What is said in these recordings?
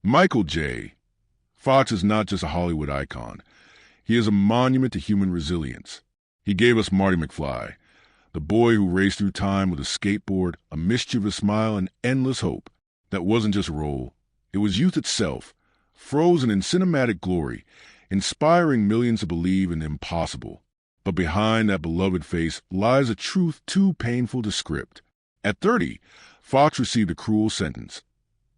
Michael J. Fox is not just a Hollywood icon. He is a monument to human resilience. He gave us Marty McFly, the boy who raced through time with a skateboard, a mischievous smile, and endless hope. That wasn't just a role. It was youth itself, frozen in cinematic glory, inspiring millions to believe in the impossible. But behind that beloved face lies a truth too painful to script. At 30, Fox received a cruel sentence.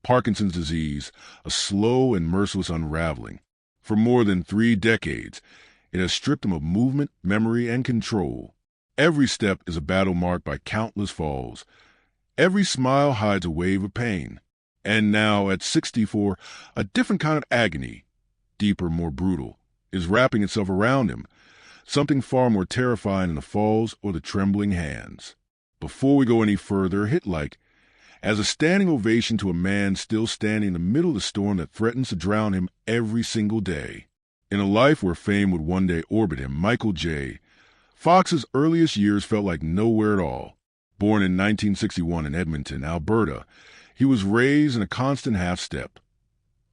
Parkinson's disease, a slow and merciless unraveling. For more than 3 decades, it has stripped him of movement, memory, and control. Every step is a battle marked by countless falls. Every smile hides a wave of pain. And now, at 64, a different kind of agony, deeper, more brutal, is wrapping itself around him, something far more terrifying than the falls or the trembling hands. Before we go any further, hit like, as a standing ovation to a man still standing in the middle of the storm that threatens to drown him every single day. In a life where fame would one day orbit him, Michael J. Fox's earliest years felt like nowhere at all. Born in 1961 in Edmonton, Alberta, he was raised in a constant half-step,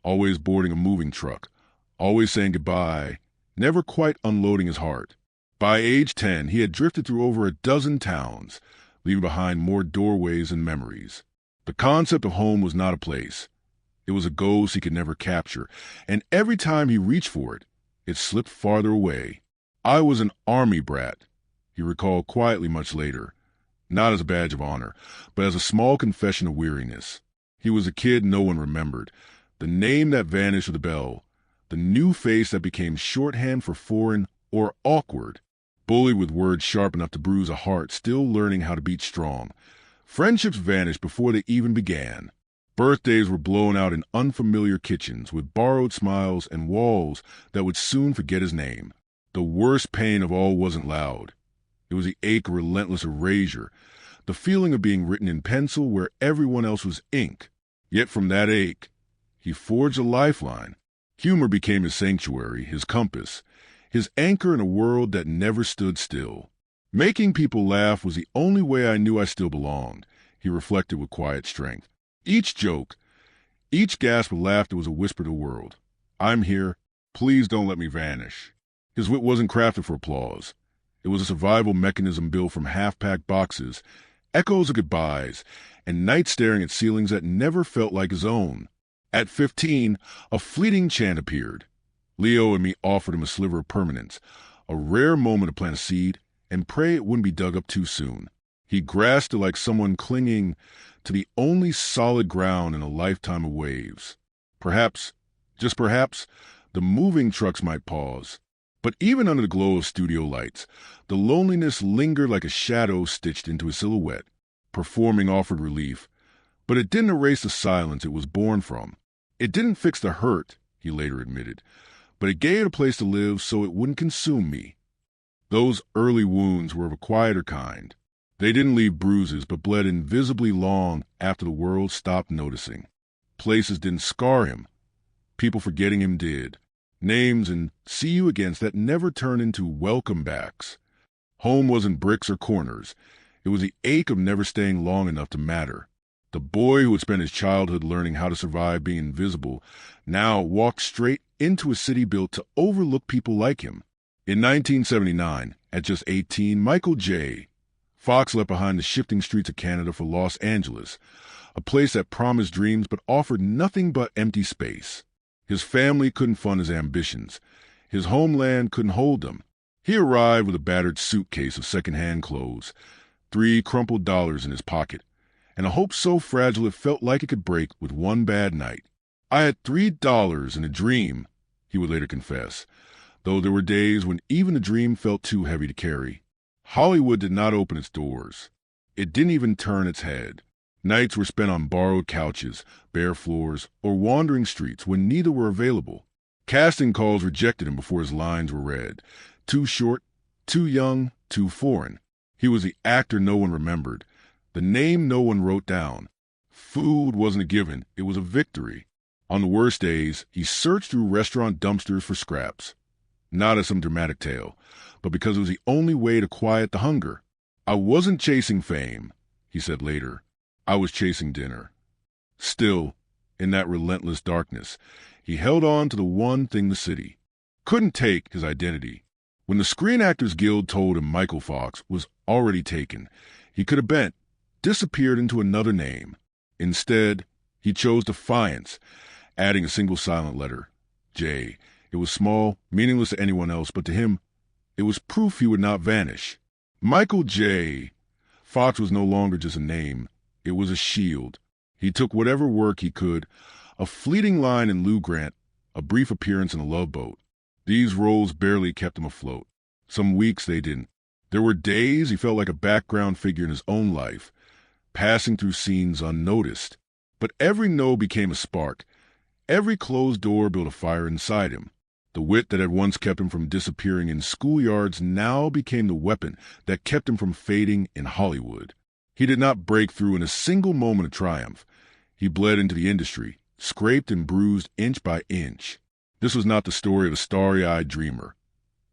always boarding a moving truck, always saying goodbye, never quite unloading his heart. By age 10, he had drifted through over a dozen towns, leaving behind more doorways and memories. The concept of home was not a place. It was a ghost he could never capture, and every time he reached for it, it slipped farther away. "I was an army brat," he recalled quietly much later, not as a badge of honor, but as a small confession of weariness. He was a kid no one remembered, the name that vanished with a bell, the new face that became shorthand for foreign or awkward, bullied with words sharp enough to bruise a heart still learning how to beat strong. Friendships vanished before they even began. Birthdays were blown out in unfamiliar kitchens with borrowed smiles and walls that would soon forget his name. The worst pain of all wasn't loud. It was the ache of relentless erasure, the feeling of being written in pencil where everyone else was ink. Yet from that ache, he forged a lifeline. Humor became his sanctuary, his compass, his anchor in a world that never stood still. Making people laugh was the only way I knew I still belonged, he reflected with quiet strength. Each joke, each gasp of laughter was a whisper to the world. "I'm here. Please don't let me vanish." His wit wasn't crafted for applause. It was a survival mechanism built from half-packed boxes, echoes of goodbyes, and nights staring at ceilings that never felt like his own. At 15, a fleeting chant appeared. Leo and me offered him a sliver of permanence, a rare moment to plant a seed and pray it wouldn't be dug up too soon. He grasped it like someone clinging to the only solid ground in a lifetime of waves. Perhaps, just perhaps, the moving trucks might pause. But even under the glow of studio lights, the loneliness lingered like a shadow stitched into his silhouette. Performing offered relief, but it didn't erase the silence it was born from. It didn't fix the hurt, he later admitted, but it gave it a place to live so it wouldn't consume me. Those early wounds were of a quieter kind. They didn't leave bruises, but bled invisibly long after the world stopped noticing. Places didn't scar him. People forgetting him did. Names and see you agains that never turned into welcome backs. Home wasn't bricks or corners. It was the ache of never staying long enough to matter. The boy who had spent his childhood learning how to survive being invisible now walked straight into a city built to overlook people like him. In 1979, at just 18, Michael J. Fox left behind the shifting streets of Canada for Los Angeles, a place that promised dreams but offered nothing but empty space. His family couldn't fund his ambitions. His homeland couldn't hold them. He arrived with a battered suitcase of second-hand clothes, 3 crumpled dollars in his pocket, and a hope so fragile it felt like it could break with one bad night. "I had $3 in a dream," he would later confess, though there were days when even the dream felt too heavy to carry. Hollywood did not open its doors. It didn't even turn its head. Nights were spent on borrowed couches, bare floors, or wandering streets when neither were available. Casting calls rejected him before his lines were read. Too short, too young, too foreign. He was the actor no one remembered, the name no one wrote down. Food wasn't a given, it was a victory. On the worst days, he searched through restaurant dumpsters for scraps. Not as some dramatic tale, but because it was the only way to quiet the hunger. "I wasn't chasing fame," he said later. "I was chasing dinner." Still, In that relentless darkness, he held on to the one thing the city couldn't take: his identity. When the Screen Actors Guild told him Michael Fox was already taken, he could have bent, disappeared into another name. Instead, he chose defiance, adding a single silent letter, J. It was small, meaningless to anyone else, but to him, it was proof he would not vanish. Michael J. Fox was no longer just a name. It was a shield. He took whatever work he could, a fleeting line in Lou Grant, a brief appearance in a Love Boat. These roles barely kept him afloat. Some weeks they didn't. There were days he felt like a background figure in his own life, passing through scenes unnoticed. But every no became a spark. Every closed door built a fire inside him. The wit that had once kept him from disappearing in schoolyards now became the weapon that kept him from fading in Hollywood. He did not break through in a single moment of triumph. He bled into the industry, scraped and bruised inch by inch. This was not the story of a starry-eyed dreamer.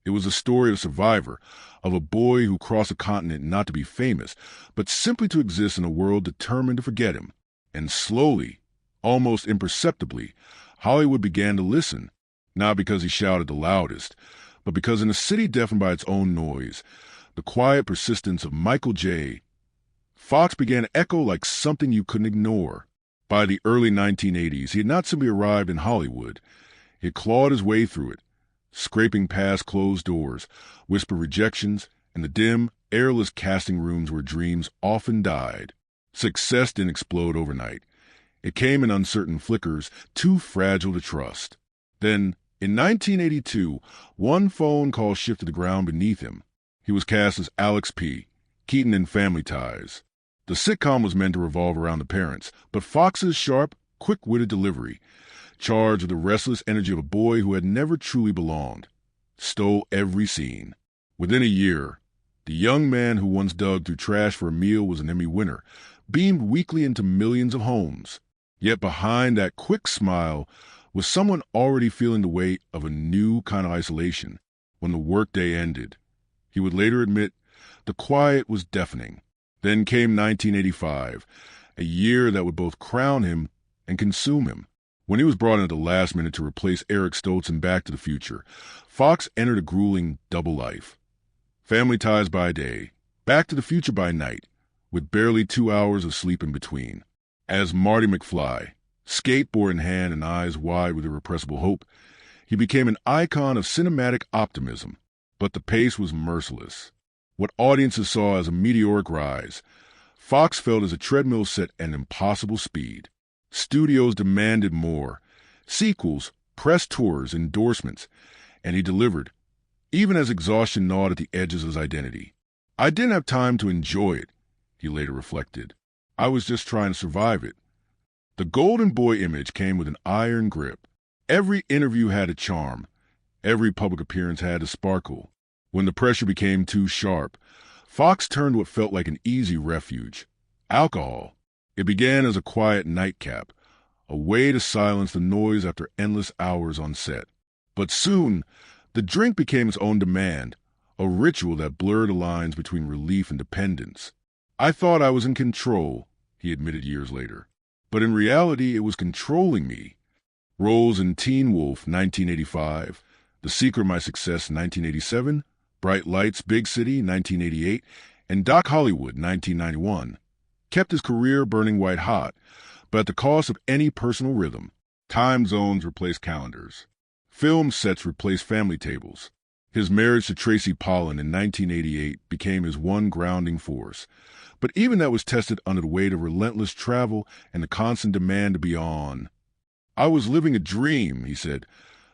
It was the story of a survivor, of a boy who crossed a continent not to be famous, but simply to exist in a world determined to forget him. And slowly, almost imperceptibly, Hollywood began to listen, not because he shouted the loudest, but because in a city deafened by its own noise, the quiet persistence of Michael J. Fox began to echo like something you couldn't ignore. By the early 1980s, he had not simply arrived in Hollywood. He had clawed his way through it, scraping past closed doors, whispered rejections, and the dim, airless casting rooms where dreams often died. Success didn't explode overnight. It came in uncertain flickers, too fragile to trust. Then, in 1982, one phone call shifted the ground beneath him. He was cast as Alex P. Keaton in Family Ties. The sitcom was meant to revolve around the parents, but Fox's sharp, quick-witted delivery, charged with the restless energy of a boy who had never truly belonged, stole every scene. Within a year, the young man who once dug through trash for a meal was an Emmy winner, beamed weekly into millions of homes. Yet behind that quick smile was someone already feeling the weight of a new kind of isolation. When the workday ended, he would later admit, the quiet was deafening. Then came 1985, a year that would both crown him and consume him. When he was brought in at the last minute to replace Eric Stoltz in Back to the Future, Fox entered a grueling double life. Family Ties by day, Back to the Future by night, with barely 2 hours of sleep in between. As Marty McFly, skateboard in hand and eyes wide with irrepressible hope, he became an icon of cinematic optimism. But the pace was merciless. What audiences saw as a meteoric rise, Fox felt as a treadmill set at an impossible speed. Studios demanded more. Sequels, press tours, endorsements, and he delivered, even as exhaustion gnawed at the edges of his identity. I didn't have time to enjoy it, he later reflected. I was just trying to survive it. The Golden Boy image came with an iron grip. Every interview had a charm. Every public appearance had a sparkle. When the pressure became too sharp, Fox turned to what felt like an easy refuge: alcohol. It began as a quiet nightcap, a way to silence the noise after endless hours on set. But soon, the drink became its own demand, a ritual that blurred the lines between relief and dependence. I thought I was in control, he admitted years later. But in reality, it was controlling me. Roles in Teen Wolf, 1985, The Secret of My Success, 1987, Bright Lights, Big City, 1988, and Doc Hollywood, 1991, kept his career burning white hot, but at the cost of any personal rhythm. Time zones replaced calendars. Film sets replaced family tables. His marriage to Tracy Pollan in 1988 became his one grounding force. But even that was tested under the weight of relentless travel and the constant demand to be on. I was living a dream, he said,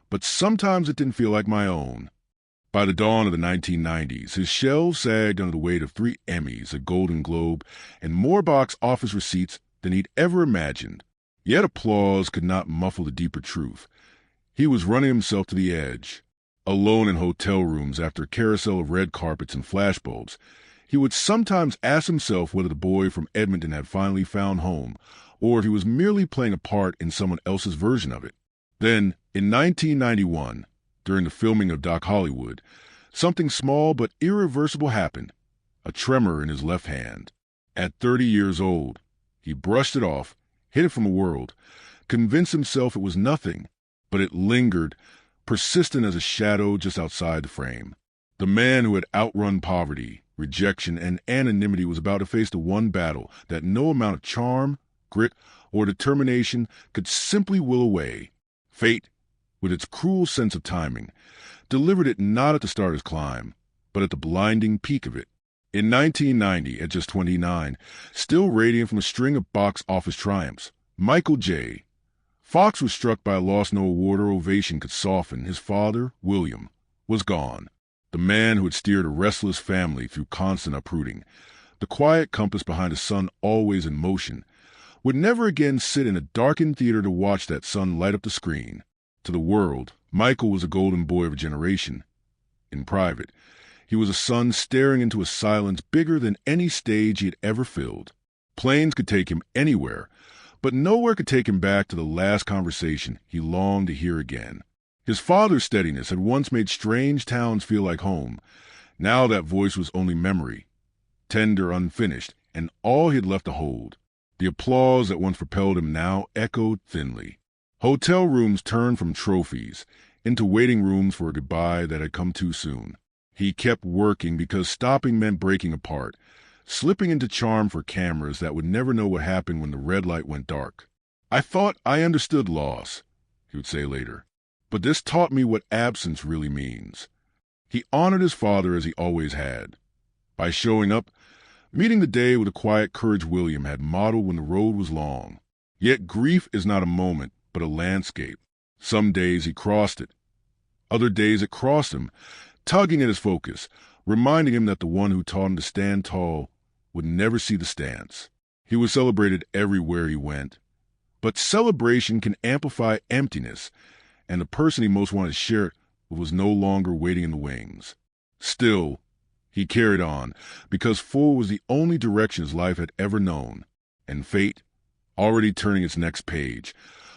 but sometimes it didn't feel like my own. By the dawn of the 1990s, his shelves sagged under the weight of 3 Emmys, a Golden Globe, and more box office receipts than he'd ever imagined. Yet applause could not muffle the deeper truth. He was running himself to the edge. Alone in hotel rooms after a carousel of red carpets and flashbulbs, he would sometimes ask himself whether the boy from Edmonton had finally found home, or if he was merely playing a part in someone else's version of it. Then, in 1991, during the filming of Doc Hollywood, something small but irreversible happened: a tremor in his left hand. At 30 years old, he brushed it off, hid it from the world, convinced himself it was nothing, but it lingered, persistent as a shadow just outside the frame. The man who had outrun poverty, rejection, and anonymity was about to face the one battle that no amount of charm, grit, or determination could simply will away. Fate, with its cruel sense of timing, delivered it not at the starter's climb, but at the blinding peak of it. In 1990, at just 29, still radiant from a string of box office triumphs, Michael J. Fox was struck by a loss no award or ovation could soften. His father, William, was gone. The man who had steered a restless family through constant uprooting, the quiet compass behind a son always in motion, would never again sit in a darkened theater to watch that sun light up the screen. To the world, Michael was a golden boy of a generation. In private, he was a son staring into a silence bigger than any stage he had ever filled. Planes could take him anywhere, but nowhere could take him back to the last conversation he longed to hear again. His father's steadiness had once made strange towns feel like home. Now that voice was only memory, tender, unfinished, and all he had left to hold. The applause that once propelled him now echoed thinly. Hotel rooms turned from trophies into waiting rooms for a goodbye that had come too soon. He kept working because stopping meant breaking apart, slipping into charm for cameras that would never know what happened when the red light went dark. "I thought I understood loss," he would say later, "but this taught me what absence really means." He honored his father as he always had, by showing up, meeting the day with the quiet courage William had modeled when the road was long. Yet grief is not a moment, but a landscape. Some days he crossed it. Other days it crossed him, tugging at his focus, reminding him that the one who taught him to stand tall would never see the stance. He was celebrated everywhere he went. But celebration can amplify emptiness, and the person he most wanted to share it with was no longer waiting in the wings. Still, he carried on, because forward was the only direction his life had ever known, and fate, already turning its next page,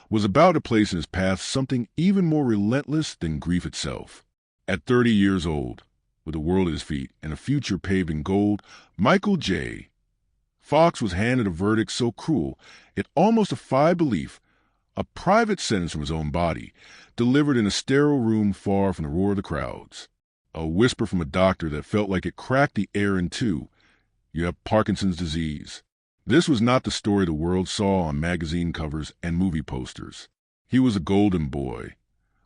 was about to place in his path something even more relentless than grief itself. At 30 years old, with the world at his feet and a future paved in gold, Michael J. Fox was handed a verdict so cruel it almost defied belief, a private sentence from his own body, delivered in a sterile room far from the roar of the crowds. A whisper from a doctor that felt like it cracked the air in two. "You have Parkinson's disease." This was not the story the world saw on magazine covers and movie posters. He was a golden boy,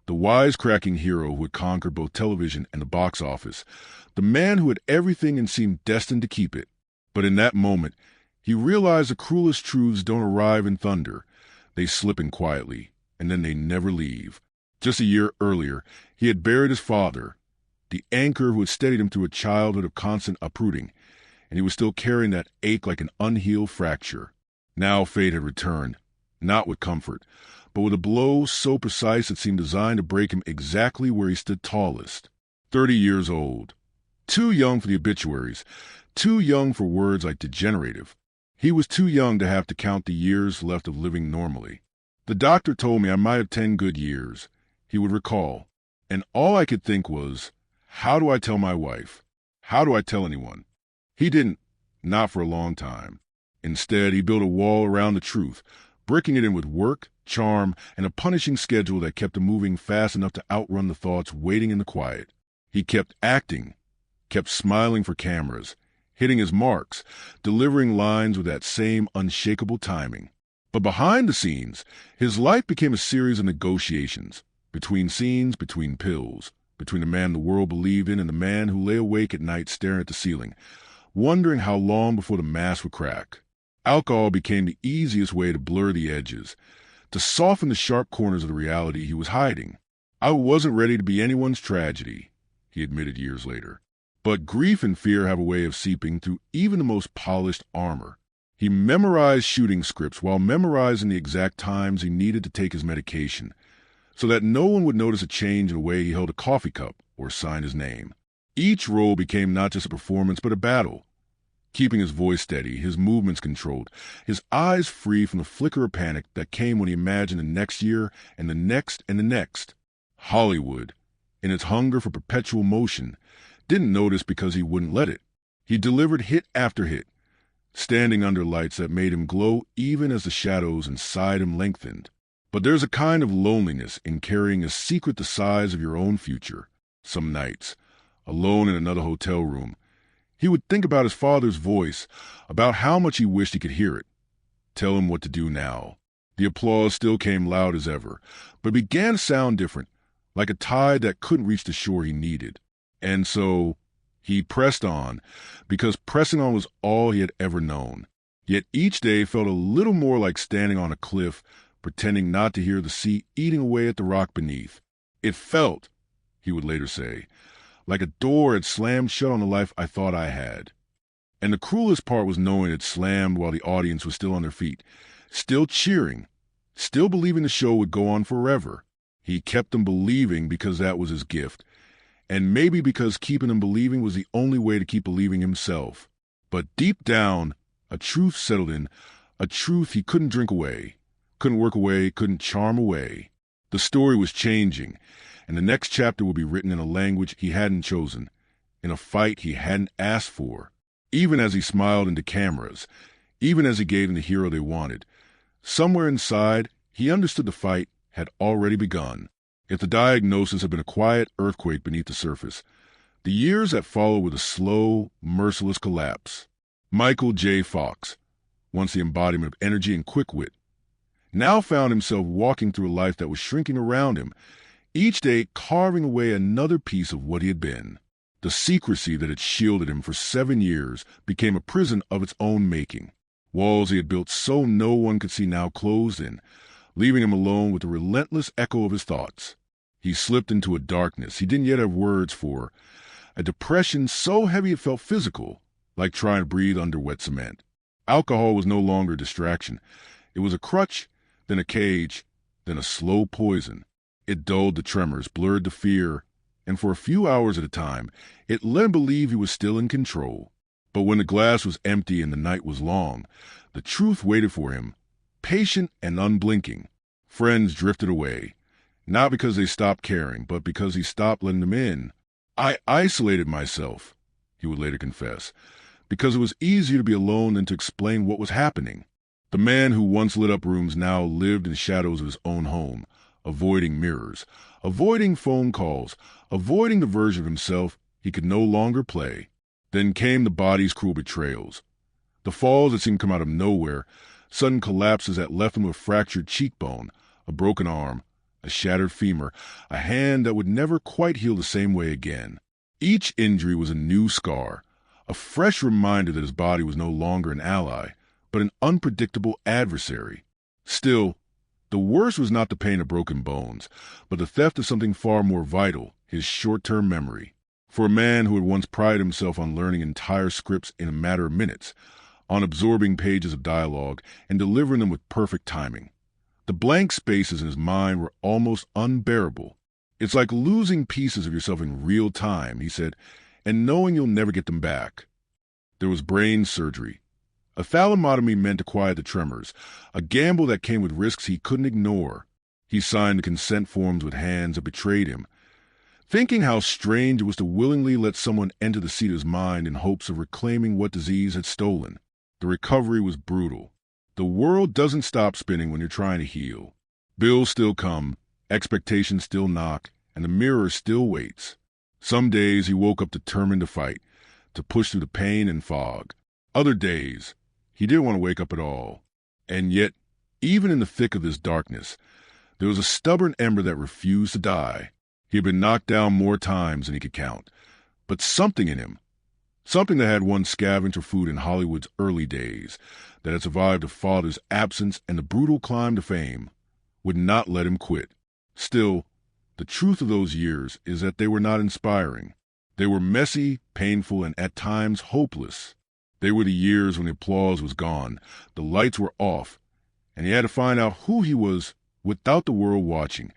the wisecracking hero who had conquered both television and the box office, the man who had everything and seemed destined to keep it. But in that moment, he realized the cruelest truths don't arrive in thunder. They slip in quietly, and then they never leave. Just a year earlier, he had buried his father, the anchor who had steadied him through a childhood of constant uprooting, and he was still carrying that ache like an unhealed fracture. Now fate had returned, not with comfort, but with a blow so precise it seemed designed to break him exactly where he stood tallest. 30 years old. Too young for the obituaries, too young for words like degenerative. He was too young to have to count the years left of living normally. "The doctor told me I might have 10 good years," he would recall, and all I could think was, how do I tell my wife? How do I tell anyone? He didn't, not for a long time. Instead, he built a wall around the truth, bricking it in with work, charm, and a punishing schedule that kept him moving fast enough to outrun the thoughts waiting in the quiet. He kept acting, kept smiling for cameras, hitting his marks, delivering lines with that same unshakable timing. But behind the scenes, his life became a series of negotiations, between scenes, between pills, between the man the world believed in and the man who lay awake at night staring at the ceiling, wondering how long before the mask would crack. Alcohol became the easiest way to blur the edges, to soften the sharp corners of the reality he was hiding. "I wasn't ready to be anyone's tragedy," he admitted years later. But grief and fear have a way of seeping through even the most polished armor. He memorized shooting scripts while memorizing the exact times he needed to take his medication, so that no one would notice a change in the way he held a coffee cup or signed his name. Each role became not just a performance but a battle, keeping his voice steady, his movements controlled, his eyes free from the flicker of panic that came when he imagined the next year and the next and the next. Hollywood, in its hunger for perpetual motion, didn't notice because he wouldn't let it. He delivered hit after hit, standing under lights that made him glow even as the shadows inside him lengthened. But there's a kind of loneliness in carrying a secret the size of your own future. Some nights, alone in another hotel room, he would think about his father's voice, about how much he wished he could hear it, tell him what to do now. The applause still came loud as ever, but began to sound different, like a tide that couldn't reach the shore he needed. And so he pressed on, because pressing on was all he had ever known. Yet each day felt a little more like standing on a cliff, pretending not to hear the sea eating away at the rock beneath. It felt, he would later say, like a door had slammed shut on the life I thought I had. And the cruelest part was knowing it slammed while the audience was still on their feet, still cheering, still believing the show would go on forever. He kept them believing because that was his gift, and maybe because keeping them believing was the only way to keep believing himself. But deep down, a truth settled in, a truth he couldn't drink away, couldn't work away, couldn't charm away. The story was changing, and the next chapter would be written in a language he hadn't chosen, in a fight he hadn't asked for. Even as he smiled into cameras, even as he gave them the hero they wanted, somewhere inside, he understood the fight had already begun. If the diagnosis had been a quiet earthquake beneath the surface, the years that followed were the slow, merciless collapse. Michael J. Fox, once the embodiment of energy and quick wit, now found himself walking through a life that was shrinking around him, each day carving away another piece of what he had been. The secrecy that had shielded him for 7 years became a prison of its own making. Walls he had built so no one could see now closed in, leaving him alone with the relentless echo of his thoughts. He slipped into a darkness he didn't yet have words for, a depression so heavy it felt physical, like trying to breathe under wet cement. Alcohol was no longer a distraction. It was a crutch, then a cage, then a slow poison. It dulled the tremors, blurred the fear, and for a few hours at a time, it let him believe he was still in control. But when the glass was empty and the night was long, the truth waited for him, patient and unblinking. Friends drifted away, not because they stopped caring, but because he stopped letting them in. I isolated myself, he would later confess, because it was easier to be alone than to explain what was happening. The man who once lit up rooms now lived in the shadows of his own home, avoiding mirrors, avoiding phone calls, avoiding the version of himself he could no longer play. Then came the body's cruel betrayals, the falls that seemed to come out of nowhere, sudden collapses that left him with a fractured cheekbone, a broken arm, a shattered femur, a hand that would never quite heal the same way again. Each injury was a new scar, a fresh reminder that his body was no longer an ally, but an unpredictable adversary. Still, the worst was not the pain of broken bones, but the theft of something far more vital, his short-term memory. For a man who had once prided himself on learning entire scripts in a matter of minutes, on absorbing pages of dialogue and delivering them with perfect timing, the blank spaces in his mind were almost unbearable. It's like losing pieces of yourself in real time, he said, and knowing you'll never get them back. There was brain surgery. A thalamotomy meant to quiet the tremors, a gamble that came with risks he couldn't ignore. He signed the consent forms with hands that betrayed him, thinking how strange it was to willingly let someone enter the seat of his mind in hopes of reclaiming what disease had stolen. The recovery was brutal. The world doesn't stop spinning when you're trying to heal. Bills still come, expectations still knock, and the mirror still waits. Some days he woke up determined to fight, to push through the pain and fog. Other days, he didn't want to wake up at all. And yet, even in the thick of this darkness, there was a stubborn ember that refused to die. He had been knocked down more times than he could count. But something in him, something that had once scavenged for food in Hollywood's early days, that had survived a father's absence and the brutal climb to fame, would not let him quit. Still, the truth of those years is that they were not inspiring. They were messy, painful, and at times hopeless. They were the years when the applause was gone, the lights were off, and he had to find out who he was without the world watching,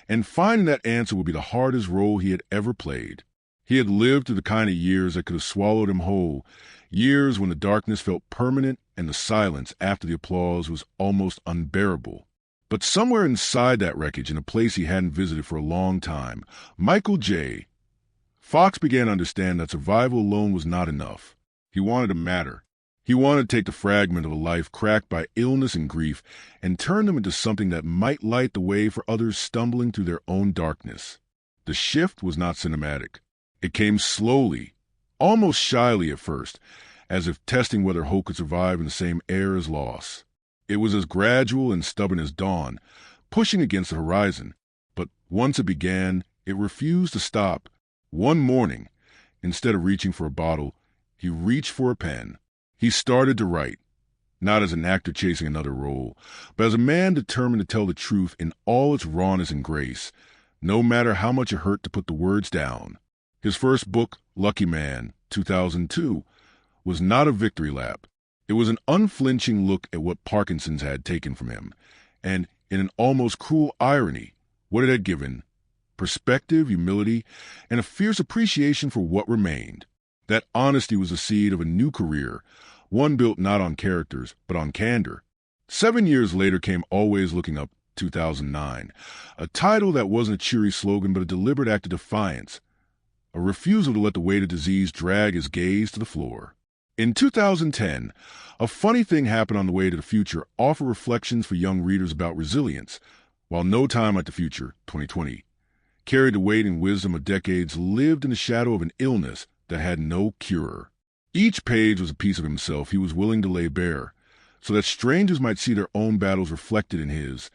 and finding that answer would be the hardest role he had ever played. He had lived through the kind of years that could have swallowed him whole, years when the darkness felt permanent and the silence after the applause was almost unbearable. But somewhere inside that wreckage, in a place he hadn't visited for a long time, Michael J. Fox began to understand that survival alone was not enough. He wanted to matter. He wanted to take the fragment of a life cracked by illness and grief and turn them into something that might light the way for others stumbling through their own darkness. The shift was not cinematic. It came slowly, almost shyly at first, as if testing whether hope could survive in the same air as loss. It was as gradual and stubborn as dawn, pushing against the horizon. But once it began, it refused to stop. One morning, instead of reaching for a bottle, he reached for a pen. He started to write, not as an actor chasing another role, but as a man determined to tell the truth in all its rawness and grace, no matter how much it hurt to put the words down. His first book, Lucky Man, 2002, was not a victory lap. It was an unflinching look at what Parkinson's had taken from him, and, in an almost cruel irony, what it had given: perspective, humility, and a fierce appreciation for what remained. That honesty was the seed of a new career, one built not on characters, but on candor. 7 years later came Always Looking Up, 2009, a title that wasn't a cheery slogan but a deliberate act of defiance, a refusal to let the weight of disease drag his gaze to the floor. In 2010, A Funny Thing Happened on the Way to the Future offered reflections for young readers about resilience, while No Time Like the Future, 2020, carried the weight and wisdom of decades lived in the shadow of an illness that had no cure. Each page was a piece of himself he was willing to lay bare, so that strangers might see their own battles reflected in his,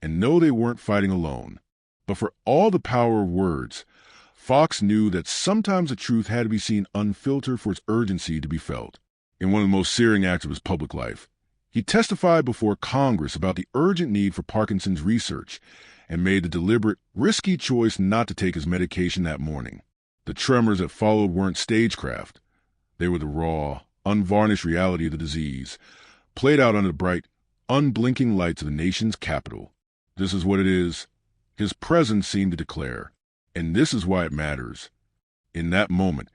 and know they weren't fighting alone. But for all the power of words, Fox knew that sometimes the truth had to be seen unfiltered for its urgency to be felt. In one of the most searing acts of his public life, he testified before Congress about the urgent need for Parkinson's research and made the deliberate, risky choice not to take his medication that morning. The tremors that followed weren't stagecraft. They were the raw, unvarnished reality of the disease, played out under the bright, unblinking lights of the nation's capital. This is what it is, his presence seemed to declare, and this is why it matters. In that moment,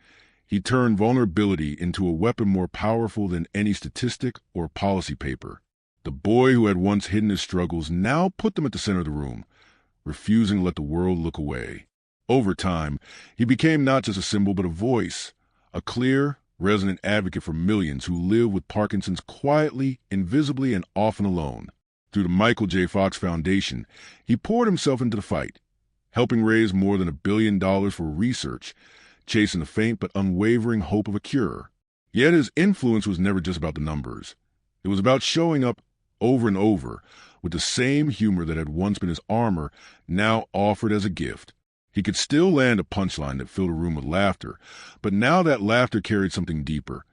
he turned vulnerability into a weapon more powerful than any statistic or policy paper. The boy who had once hidden his struggles now put them at the center of the room, refusing to let the world look away. Over time, he became not just a symbol but a voice, a clear, resonant advocate for millions who live with Parkinson's quietly, invisibly, and often alone. Through the Michael J. Fox Foundation, he poured himself into the fight, helping raise more than $1 billion for research, chasing the faint but unwavering hope of a cure. Yet his influence was never just about the numbers. It was about showing up over and over with the same humor that had once been his armor, now offered as a gift. He could still land a punchline that filled a room with laughter, but now that laughter carried something deeper,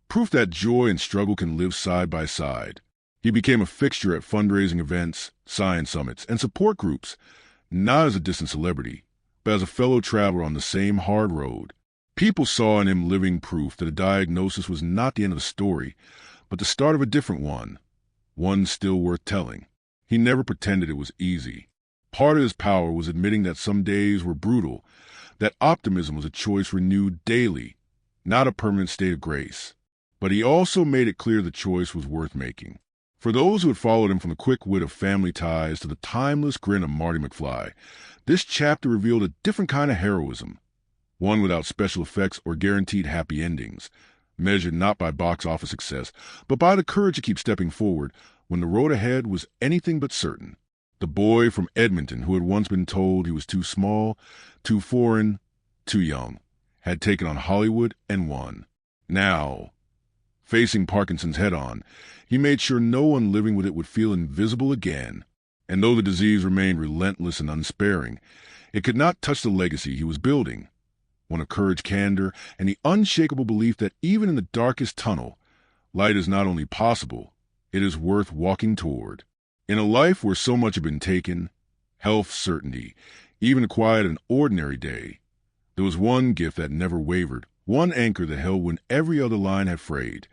proof that joy and struggle can live side by side. He became a fixture at fundraising events, science summits, and support groups, not as a distant celebrity, but as a fellow traveler on the same hard road. People saw in him living proof that a diagnosis was not the end of the story, but the start of a different one still worth telling. He never pretended it was easy. Part of his power was admitting that some days were brutal, that optimism was a choice renewed daily, not a permanent state of grace. But he also made it clear the choice was worth making. For those who had followed him from the quick wit of Family Ties to the timeless grin of Marty McFly, this chapter revealed a different kind of heroism, one without special effects or guaranteed happy endings, measured not by box office success, but by the courage to keep stepping forward when the road ahead was anything but certain. The boy from Edmonton who had once been told he was too small, too foreign, too young, had taken on Hollywood and won. Now, facing Parkinson's head-on, he made sure no one living with it would feel invisible again. And though the disease remained relentless and unsparing, it could not touch the legacy he was building, one of courage, candor, and the unshakable belief that even in the darkest tunnel, light is not only possible, it is worth walking toward. In a life where so much had been taken, health, certainty, even the quiet of an ordinary day, there was one gift that never wavered, one anchor that held when every other line had frayed: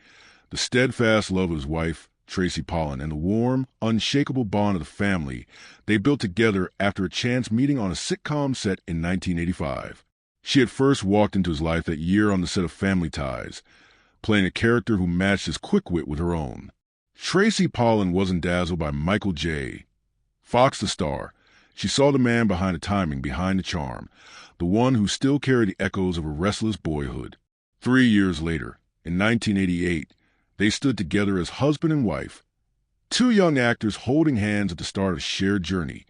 the steadfast love of his wife, Tracy Pollan, and the warm, unshakable bond of the family they built together after a chance meeting on a sitcom set in 1985. She had first walked into his life that year on the set of Family Ties, playing a character who matched his quick wit with her own. Tracy Pollan wasn't dazzled by Michael J. Fox the star. She saw the man behind the timing, behind the charm, the one who still carried the echoes of a restless boyhood. 3 years later, in 1988, They stood together as husband and wife, two young actors holding hands at the start of a shared journey,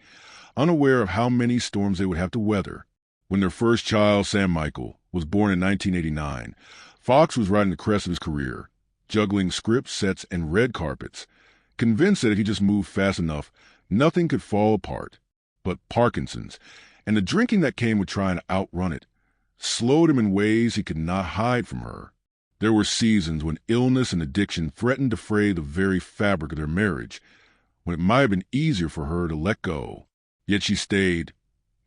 unaware of how many storms they would have to weather. When their first child, Sam Michael, was born in 1989, Fox was riding the crest of his career, juggling scripts, sets, and red carpets, convinced that if he just moved fast enough, nothing could fall apart. But Parkinson's, and the drinking that came with trying to outrun it, slowed him in ways he could not hide from her. There were seasons when illness and addiction threatened to fray the very fabric of their marriage, when it might have been easier for her to let go. Yet she stayed,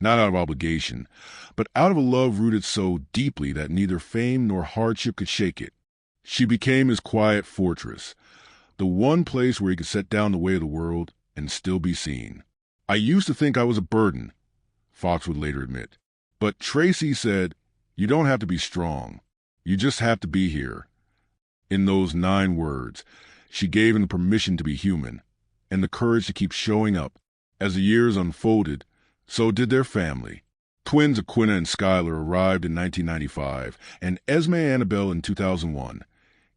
not out of obligation, but out of a love rooted so deeply that neither fame nor hardship could shake it. She became his quiet fortress, the one place where he could set down the weight of the world and still be seen. "I used to think I was a burden," Fox would later admit. But Tracy said, "You don't have to be strong. You just have to be here." In those 9 words, she gave him the permission to be human and the courage to keep showing up. As the years unfolded, so did their family. Twins Aquina and Skylar arrived in 1995, and Esme and Annabelle in 2001.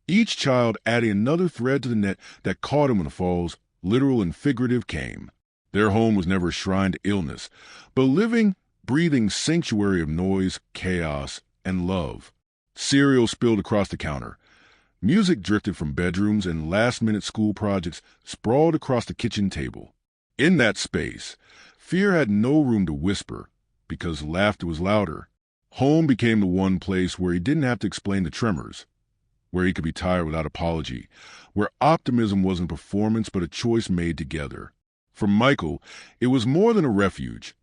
Each child adding another thread to the net that caught him when the falls, literal and figurative, came. Their home was never a shrine to illness, but a living, breathing sanctuary of noise, chaos, and love. Cereal spilled across the counter. Music drifted from bedrooms, and last-minute school projects sprawled across the kitchen table. In that space, fear had no room to whisper, because laughter was louder. Home became the one place where he didn't have to explain the tremors, where he could be tired without apology, where optimism wasn't a performance but a choice made together. For Michael, it was more than a refuge.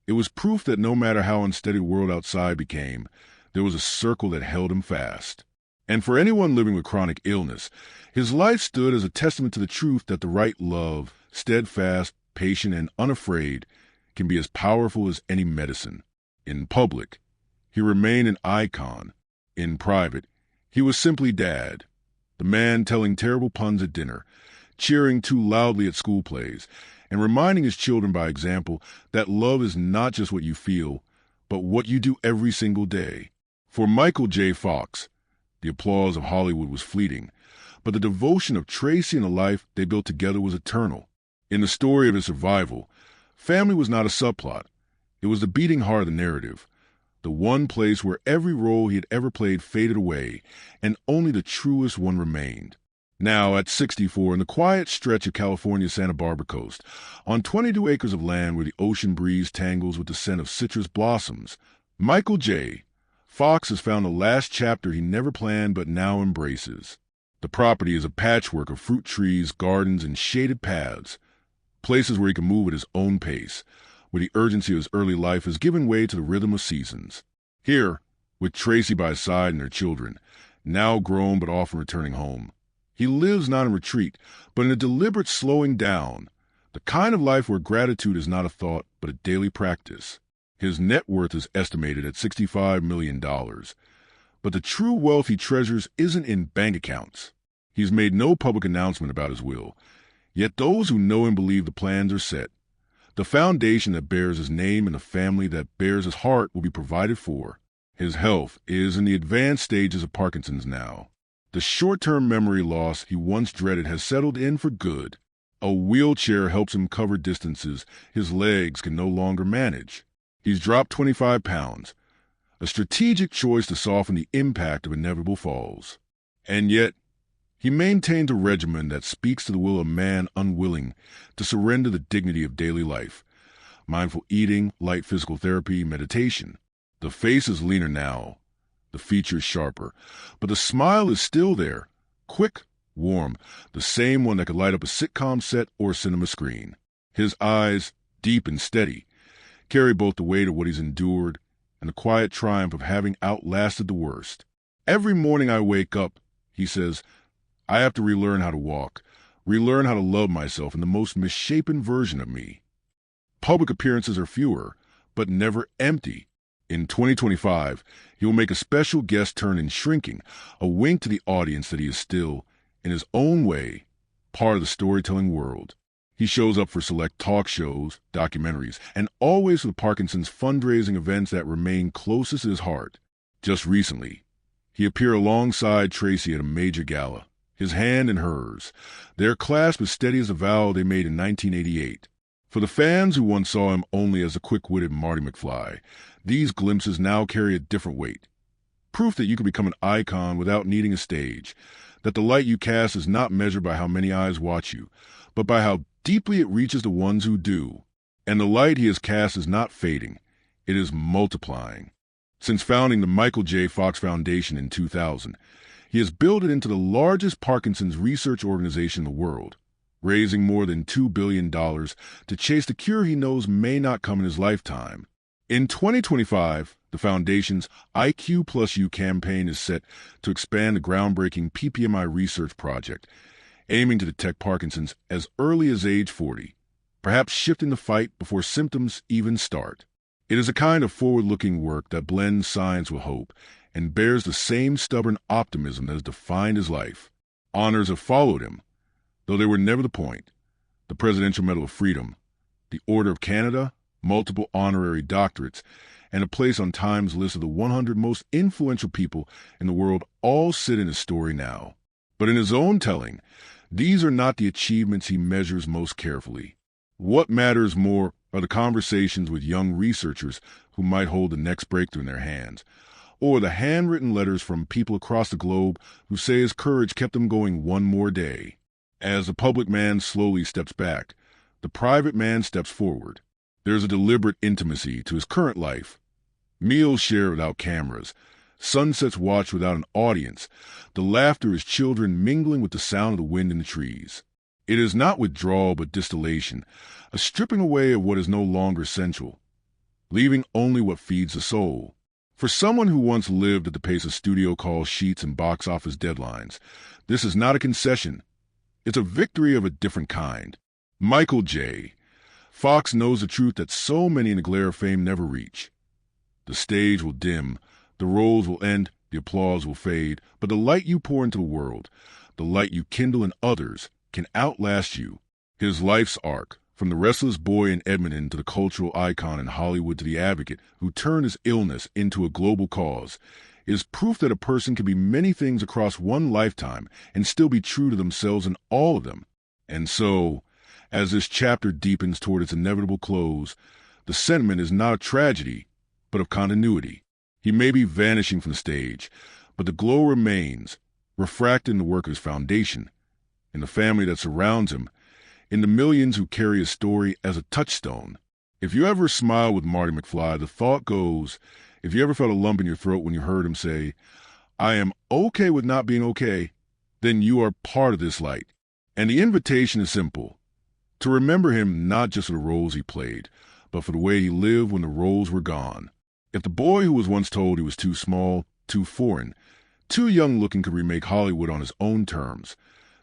It was proof that no matter how unsteady the world outside became, there was a circle that held him fast. And for anyone living with chronic illness, his life stood as a testament to the truth that the right love, steadfast, patient, and unafraid, can be as powerful as any medicine. In public, he remained an icon. In private, he was simply Dad, the man telling terrible puns at dinner, cheering too loudly at school plays, and reminding his children by example that love is not just what you feel, but what you do every single day. For Michael J. Fox, the applause of Hollywood was fleeting, but the devotion of Tracy and the life they built together was eternal. In the story of his survival, family was not a subplot. It was the beating heart of the narrative, the one place where every role he had ever played faded away, and only the truest one remained. Now, at 64, in the quiet stretch of California's Santa Barbara coast, on 22 acres of land where the ocean breeze tangles with the scent of citrus blossoms, Michael J. Fox has found the last chapter he never planned but now embraces. The property is a patchwork of fruit trees, gardens, and shaded paths, places where he can move at his own pace, where the urgency of his early life has given way to the rhythm of seasons. Here, with Tracy by his side and their children, now grown but often returning home, he lives not in retreat, but in a deliberate slowing down, the kind of life where gratitude is not a thought but a daily practice. His net worth is estimated at $65 million, but the true wealth he treasures isn't in bank accounts. He's made no public announcement about his will, yet those who know him believe the plans are set. The foundation that bears his name and the family that bears his heart will be provided for. His health is in the advanced stages of Parkinson's now. The short-term memory loss he once dreaded has settled in for good. A wheelchair helps him cover distances his legs can no longer manage. He's dropped 25 pounds, a strategic choice to soften the impact of inevitable falls. And yet, he maintains a regimen that speaks to the will of a man unwilling to surrender the dignity of daily life. Mindful eating, light physical therapy, meditation. The face is leaner now, the features sharper, but the smile is still there, quick, warm, the same one that could light up a sitcom set or a cinema screen. His eyes, deep and steady, carry both the weight of what he's endured and the quiet triumph of having outlasted the worst. Every morning I wake up, he says, I have to relearn how to walk, relearn how to love myself in the most misshapen version of me. Public appearances are fewer, but never empty. In 2025, he will make a special guest turn in Shrinking, a wink to the audience that he is still, in his own way, part of the storytelling world. He shows up for select talk shows, documentaries, and always for the Parkinson's fundraising events that remain closest to his heart. Just recently, he appeared alongside Tracy at a major gala. his hand in hers. Their clasp as steady as a vow they made in 1988. For the fans who once saw him only as a quick-witted Marty McFly, these glimpses now carry a different weight. Proof that you can become an icon without needing a stage, that the light you cast is not measured by how many eyes watch you, but by how deeply it reaches the ones who do. And the light he has cast is not fading, it is multiplying. Since founding the Michael J. Fox Foundation in 2000, he has built it into the largest Parkinson's research organization in the world, raising more than $2 billion to chase the cure he knows may not come in his lifetime. In 2025, the Foundation's IQ Plus U campaign is set to expand the groundbreaking PPMI research project, aiming to detect Parkinson's as early as age 40, perhaps shifting the fight before symptoms even start. It is a kind of forward-looking work that blends science with hope and bears the same stubborn optimism that has defined his life. Honors have followed him, though they were never the point. The Presidential Medal of Freedom, the Order of Canada, multiple honorary doctorates, and a place on Time's list of the 100 most influential people in the world all sit in his story now. But in his own telling, these are not the achievements he measures most carefully. What matters more are the conversations with young researchers who might hold the next breakthrough in their hands, or the handwritten letters from people across the globe who say his courage kept them going one more day. As the public man slowly steps back, the private man steps forward. There is a deliberate intimacy to his current life. Meals shared without cameras, sunsets watched without an audience, the laughter of his children mingling with the sound of the wind in the trees. It is not withdrawal but distillation, a stripping away of what is no longer essential, leaving only what feeds the soul. For someone who once lived at the pace of studio call sheets and box office deadlines, this is not a concession. It's a victory of a different kind. Michael J. Fox knows the truth that so many in the glare of fame never reach. The stage will dim, the roles will end, the applause will fade, but the light you pour into the world, the light you kindle in others, can outlast you. His life's arc, from the restless boy in Edmonton to the cultural icon in Hollywood to the advocate who turned his illness into a global cause, is proof that a person can be many things across one lifetime and still be true to themselves in all of them. And so, as this chapter deepens toward its inevitable close, the sentiment is not of tragedy, but of continuity. He may be vanishing from the stage, but the glow remains, refracted in the work of his foundation, in the family that surrounds him, in the millions who carry his story as a touchstone. If you ever smile with Marty McFly, the thought goes, if you ever felt a lump in your throat when you heard him say, "I am okay with not being okay," then you are part of this light. And the invitation is simple, to remember him not just for the roles he played, but for the way he lived when the roles were gone. If the boy who was once told he was too small, too foreign, too young-looking could remake Hollywood on his own terms,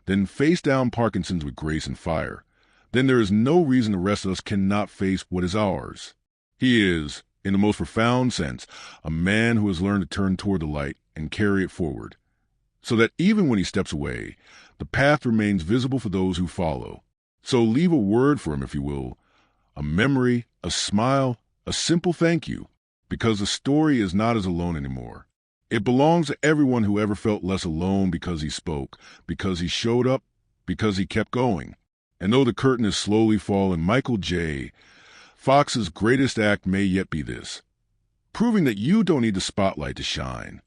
then face down Parkinson's with grace and fire, then there is no reason the rest of us cannot face what is ours. He is, in the most profound sense, a man who has learned to turn toward the light and carry it forward, so that even when he steps away, the path remains visible for those who follow. So leave a word for him, if you will, a memory, a smile, a simple thank you, because the story is not as alone anymore. It belongs to everyone who ever felt less alone because he spoke, because he showed up, because he kept going. And though the curtain is slowly falling, Michael J. Fox's greatest act may yet be this, proving that you don't need the spotlight to shine.